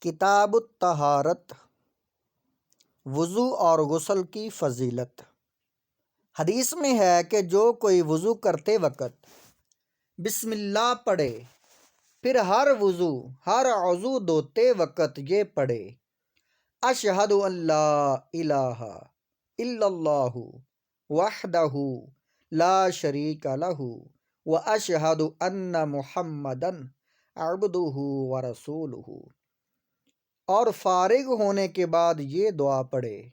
کتاب الطہارت، وضو اور غسل کی فضیلت۔ حدیث میں ہے کہ جو کوئی وضو کرتے وقت بسم اللہ پڑھے، پھر ہر عضو دھوتے وقت یہ پڑھے، اشہد ان لا الہ الا اللہ وحدہ لا شریک لہ واشہد ان محمدا عبدہ ورسولہ، اور فارغ ہونے کے بعد یہ دعا پڑھے،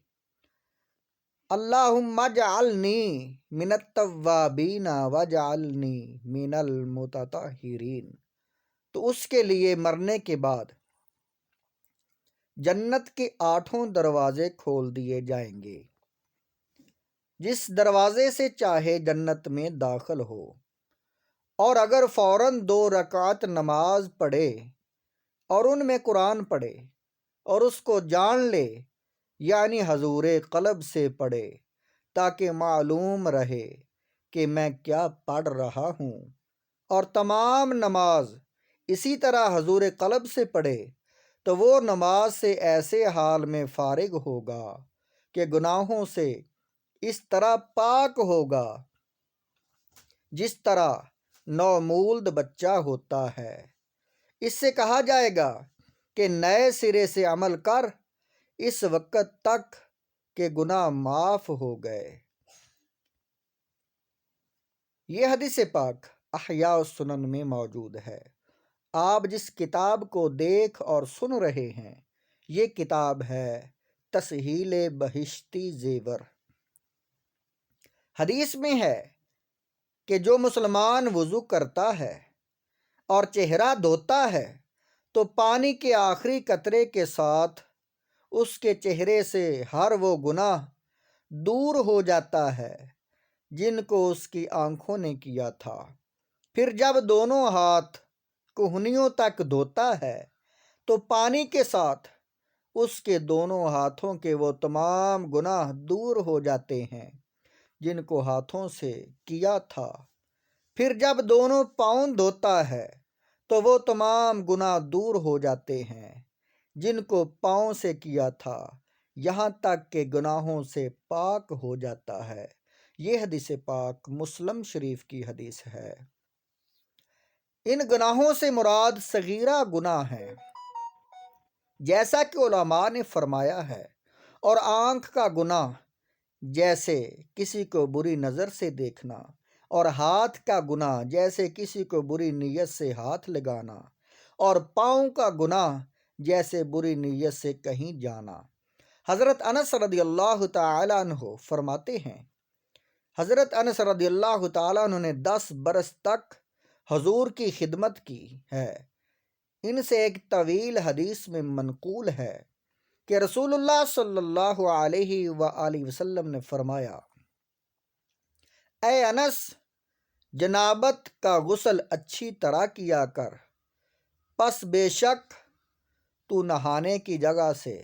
اللہم اجعلنی من التوابین واجعلنی من المتطہرین، تو اس کے لیے مرنے کے بعد جنت کے 8 دروازے کھول دیے جائیں گے، جس دروازے سے چاہے جنت میں داخل ہو، اور اگر فوراً 2 رکعت نماز پڑھے اور ان میں قرآن پڑھے اور اس کو جان لے، یعنی حضور قلب سے پڑھے تاکہ معلوم رہے کہ میں کیا پڑھ رہا ہوں، اور تمام نماز اسی طرح حضور قلب سے پڑھے، تو وہ نماز سے ایسے حال میں فارغ ہوگا کہ گناہوں سے اس طرح پاک ہوگا جس طرح نومولد بچہ ہوتا ہے۔ اس سے کہا جائے گا کہ نئے سرے سے عمل کر اس وقت تک کہ گناہ معاف ہو گئے۔ یہ حدیث پاک احیاء السنن میں موجود ہے۔ آپ جس کتاب کو دیکھ اور سن رہے ہیں، یہ کتاب ہے تسہیل بہشتی زیور۔ حدیث میں ہے کہ جو مسلمان وضو کرتا ہے اور چہرہ دھوتا ہے تو پانی کے آخری قطرے کے ساتھ اس کے چہرے سے ہر وہ گناہ دور ہو جاتا ہے جن کو اس کی آنکھوں نے کیا تھا۔ پھر جب دونوں ہاتھ کہنیوں تک دھوتا ہے تو پانی کے ساتھ اس کے دونوں ہاتھوں کے وہ تمام گناہ دور ہو جاتے ہیں جن کو ہاتھوں سے کیا تھا۔ پھر جب دونوں پاؤں دھوتا ہے تو وہ تمام گناہ دور ہو جاتے ہیں جن کو پاؤں سے کیا تھا، یہاں تک کہ گناہوں سے پاک ہو جاتا ہے۔ یہ حدیث پاک مسلم شریف کی حدیث ہے۔ ان گناہوں سے مراد صغیرہ گناہ ہیں، جیسا کہ علماء نے فرمایا ہے، اور آنکھ کا گناہ جیسے کسی کو بری نظر سے دیکھنا، اور ہاتھ کا گناہ جیسے کسی کو بری نیت سے ہاتھ لگانا، اور پاؤں کا گناہ جیسے بری نیت سے کہیں جانا۔ حضرت انس رضی اللہ تعالی عنہ فرماتے ہیں، حضرت انس رضی اللہ تعالی عنہ نے 10 برس تک حضور کی خدمت کی ہے۔ ان سے ایک طویل حدیث میں منقول ہے کہ رسول اللہ صلی اللہ علیہ وآلہ وسلم نے فرمایا، اے انس، جنابت کا غسل اچھی طرح کیا کر، پس بے شک تو نہانے کی جگہ سے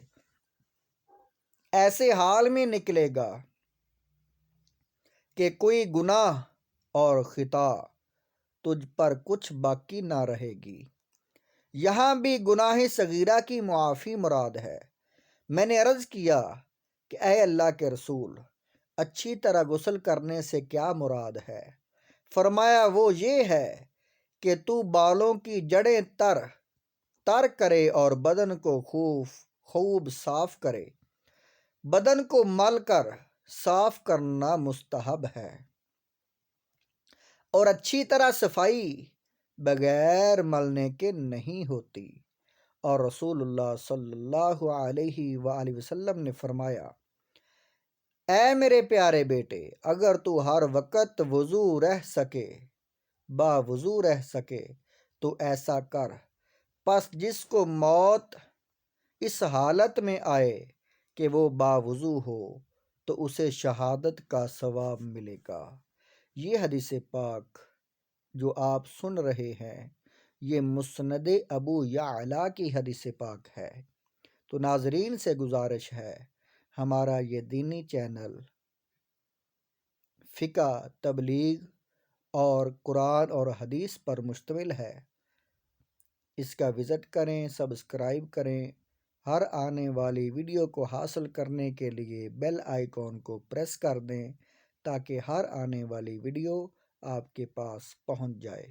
ایسے حال میں نکلے گا کہ کوئی گناہ اور خطا تجھ پر کچھ باقی نہ رہے گی۔ یہاں بھی گناہ صغیرہ کی معافی مراد ہے۔ میں نے عرض کیا کہ اے اللہ کے رسول، اچھی طرح غسل کرنے سے کیا مراد ہے؟ فرمایا، وہ یہ ہے کہ تو بالوں کی جڑیں تر کرے اور بدن کو خوب صاف کرے۔ بدن کو مل کر صاف کرنا مستحب ہے، اور اچھی طرح صفائی بغیر ملنے کے نہیں ہوتی۔ اور رسول اللہ صلی اللہ علیہ وآلہ وسلم نے فرمایا، اے میرے پیارے بیٹے، اگر تو ہر وقت باوضو رہ سکے تو ایسا کر، پس جس کو موت اس حالت میں آئے کہ وہ باوضو ہو تو اسے شہادت کا ثواب ملے گا۔ یہ حدیث پاک جو آپ سن رہے ہیں، یہ مسند ابو یعلا کی حدیث پاک ہے۔ تو ناظرین سے گزارش ہے، ہمارا یہ دینی چینل فقہ، تبلیغ اور قرآن اور حدیث پر مشتمل ہے۔ اس کا وزٹ کریں، سبسکرائب کریں۔ ہر آنے والی ویڈیو کو حاصل کرنے کے لیے بیل آئیکن کو پریس کر دیں تاکہ ہر آنے والی ویڈیو آپ کے پاس پہنچ جائے۔